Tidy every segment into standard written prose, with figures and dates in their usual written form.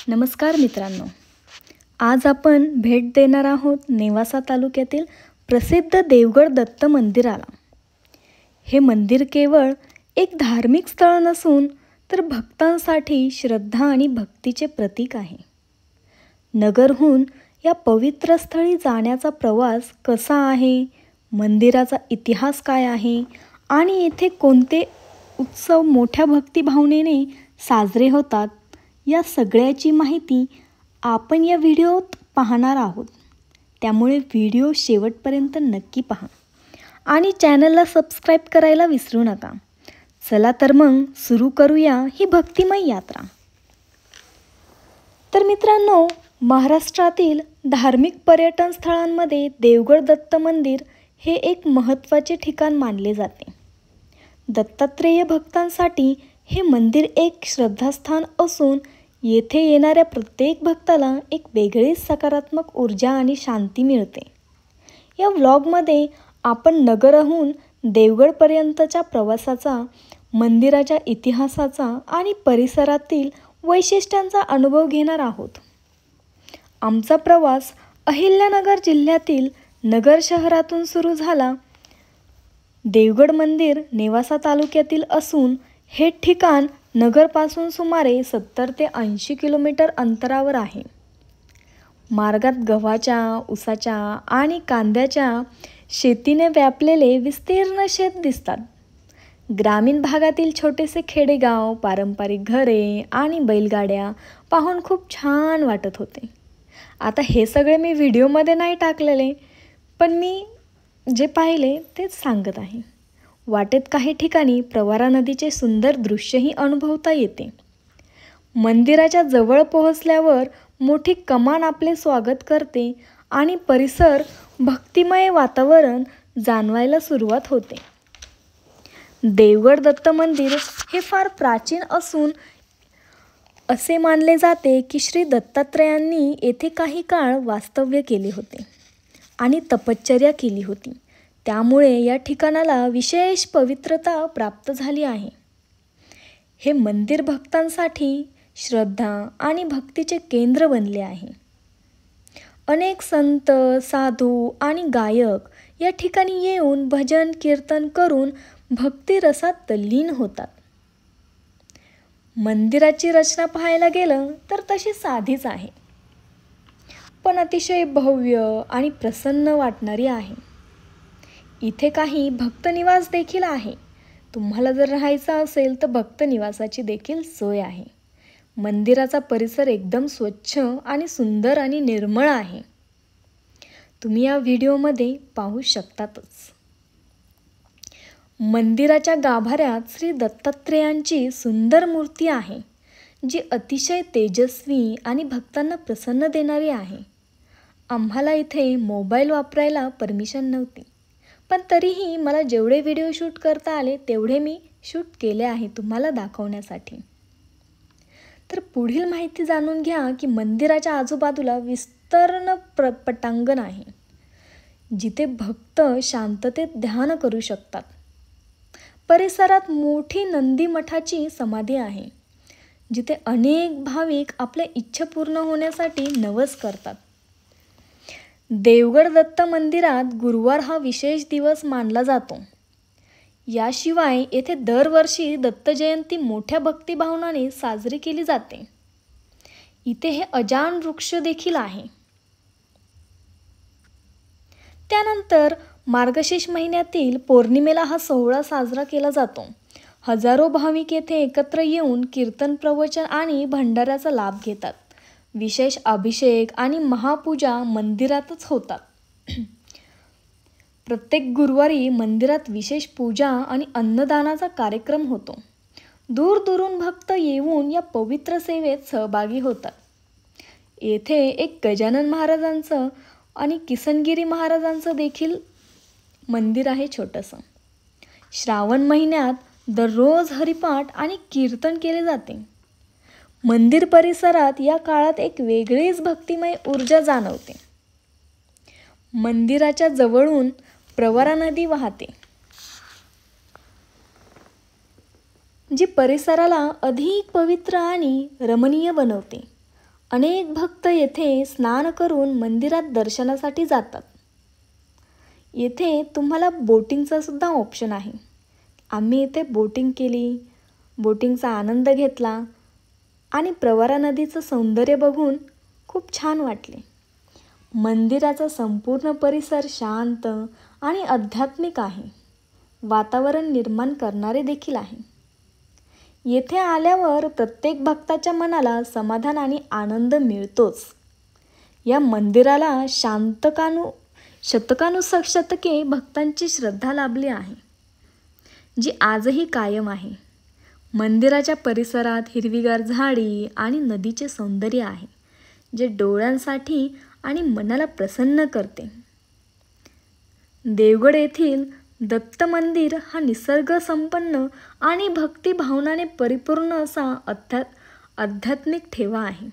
नमस्कार मित्रांनो, आज आपण भेट देणार आहोत नेवासा तालुक्यातील प्रसिद्ध देवगड दत्त मंदिराला। हे मंदिर केवळ एक धार्मिक स्थळ नसून तर भक्तांसाठी श्रद्धा आणि भक्तीचे प्रतीक आहे। नगरहून या पवित्र स्थळी जाण्याचा प्रवास कसा आहे, मंदिराचा इतिहास काय आहे आणि येथे कोणते उत्सव मोठ्या भक्तिभावनेने साजरे होतात, या सगळ्याची माहिती आपण या व्हिडिओत पाहणार आहोत। त्यामुळे व्हिडिओ शेवटपर्यंत नक्की पहा आणि चॅनलला सबस्क्राइब करायला विसरू नका। चला तर मग सुरू करूया ही भक्तिमय यात्रा। तर मित्रांनो, महाराष्ट्रातील धार्मिक पर्यटन स्थळांमध्ये देवगड दत्त मंदिर हे एक महत्त्वाचे ठिकाण मानले जाते। दत्तात्रेय भक्तांसाठी हे मंदिर एक श्रद्धास्थान असून येथे येणाऱ्या प्रत्येक भक्ताला एक वेगळीच सकारात्मक ऊर्जा आणि शांती मिळते। या व्लॉगमध्ये आपण नगरहून देवगडपर्यंतच्या प्रवासाचा, मंदिराच्या इतिहासाचा आणि परिसरातील वैशिष्ट्यांचा अनुभव घेणार आहोत। आमचा प्रवास अहिल्यानगर जिल्ह्यातील नगर शहरातून सुरू झाला। देवगड मंदिर नेवासा तालुक्यातील असून हे ठिकाण नगरपासून सुमारे 70 ते 80 किलोमीटर अंतरावर आहे। मार्गात गव्हाच्या, ऊसाच्या आणि कांद्याच्या शेतीने व्यापलेले विस्तीर्ण शेत दिसतात। ग्रामीण भागातील छोटेसे खेडेगाव, पारंपरिक घरे आणि बैलगाड्या पाहून खूप छान वाटत होते। आता हे सगळे मी व्हिडिओमध्ये नाही टाकलेले, पण मी जे पाहिले तेच सांगत आहे। वाटेत काही ठिकाणी प्रवरा नदीचे सुंदर दृश्यही अनुभवता येते। मंदिराच्या जवळ पोहोचल्यावर मोठी कमान आपले स्वागत करते आणि परिसर भक्तिमय वातावरण जाणवायला सुरुवात होते। देवगड दत्त मंदिर हे फार प्राचीन असून असे मानले जाते की श्री दत्तात्रेयांनी येथे काही काळ वास्तव्य केले होते आणि तपश्चर्या केली होती। त्यामुळे या ठिकाणाला विशेष पवित्रता प्राप्त झाली आहे। हे मंदिर भक्तांसाठी श्रद्धा आणि भक्तीचे केंद्र बनले आहे। अनेक संत, साधू आणि गायक या ठिकाणी येऊन भजन कीर्तन करून भक्ती रसात तल्लीन होतात। मंदिराची रचना पाहायला गेलं तर तशी साधीच आहे, पण अतिशय भव्य आणि प्रसन्न वाटणारी आहे। इथे काही भक्त निवास देखील आहे। तुम्हाला जर राहायचं असेल तर भक्त निवासाची देखील सोय आहे। मंदिराचा परिसर एकदम स्वच्छ आणि सुंदर आणि निर्मळ आहे। तुम्ही या व्हिडिओमध्ये पाहू शकतातच। मंदिराच्या गाभाऱ्यात श्री दत्तात्रेयांची सुंदर मूर्ती आहे, जी अतिशय तेजस्वी आणि भक्तांना प्रसन्न देणारी आहे। आम्हाला इथे मोबाईल वापरायला परमिशन नव्हती, पण तरीही मला जेवढे व्हिडिओ शूट करता आले तेवढे मी शूट केले आहे तुम्हाला दाखवण्यासाठी। तर पुढील माहिती जाणून घ्या की मंदिराच्या आजूबाजूला विस्तीर्ण पटांगण आहे, जिथे भक्त शांततेत ध्यान करू शकतात। परिसरात मोठी नंदी मठाची समाधी आहे, जिथे अनेक भाविक आपल्या इच्छा पूर्ण होण्यासाठी नवस करतात। देवगड दत्त मंदिरात गुरुवार हा विशेष दिवस मानला जातो। याशिवाय येथे दरवर्षी दत्त जयंती मोठ्या भक्तिभावनाने साजरी केली जाते। इथे हे अजान वृक्ष देखील आहे। त्यानंतर मार्गशीर्ष महिन्यातील पौर्णिमेला हा सोहळा साजरा केला जातो। हजारो भाविक येथे एकत्र येऊन कीर्तन, प्रवचन आणि भंडाऱ्याचा लाभ घेतात। विशेष अभिषेक आणि महापूजा मंदिरातच होतात। प्रत्येक गुरुवारी मंदिरात विशेष पूजा आणि अन्नदानाचा कार्यक्रम होतो। दूरदूरून भक्त येऊन या पवित्र सेवेत सहभागी होतात। येथे एक गजानन महाराजांचं आणि किसनगिरी महाराजांचं देखील मंदिर आहे छोटंसं। श्रावण महिन्यात दररोज हरिपाठ आणि कीर्तन केले जाते। मंदिर परिसरात या काळात एक वेगळीच भक्तिमय ऊर्जा जाणवते। मंदिराच्या जवळून प्रवरा नदी वाहते, जी परिसराला अधिक पवित्र आणि रमणीय बनवते। अनेक भक्त येथे स्नान करून मंदिरात दर्शनासाठी जातात. येथे तुम्हाला बोटिंगचा सुद्धा ऑप्शन आहे. आम्ही येथे बोटिंग केली, बोटिंगचा आनंद घेतला आणि प्रवरा नदीचं सौंदर्य बघून खूप छान वाटले. मंदिराचा संपूर्ण परिसर शांत आणि आध्यात्मिक आहे. वातावरण निर्माण करणारे देखील आहे. येथे आल्यावर प्रत्येक भक्ताच्या मनाला समाधान आणि आनंद मिळतोच. या मंदिराला शतके भक्तांची श्रद्धा लाभली आहे, जी आजही कायम आहे. मंदिराच्या परिसरात हिरवीगार झाडी आणि नदीचे सौंदर्य आहे, जे डोळ्यांसाठी आणि मनाला प्रसन्न करते. देवगड येथील दत्त मंदिर हा निसर्गसंपन्न आणि भक्तिभावनाने परिपूर्ण असा आध्यात्मिक ठेवा आहे.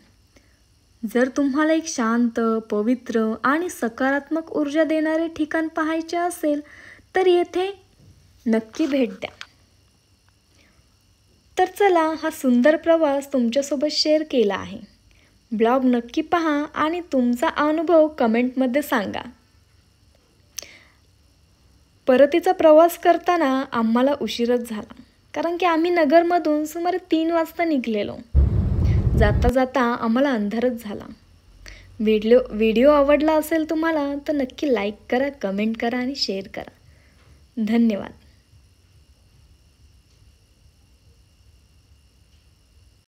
जर तुम्हाला एक शांत, पवित्र आणि सकारात्मक ऊर्जा देणारे ठिकाण पाहायचे असेल तर येथे नक्की भेट द्या. तर चला, हा सुंदर प्रवास तुमच्यासोबत शेअर केला आहे. ब्लॉग नक्की पहा आणि तुमचा अनुभव कमेंटमध्ये सांगा. परतीचा प्रवास करताना आम्हाला उशीरच झाला, कारण की आम्ही नगरमधून सुमारे 3 वाजता निघालेलो. जाता जाता आम्हाला अंधारच झाला. व्हिडिओ आवडला असेल तुम्हाला तर नक्की लाईक करा, कमेंट करा आणि शेअर करा. धन्यवाद.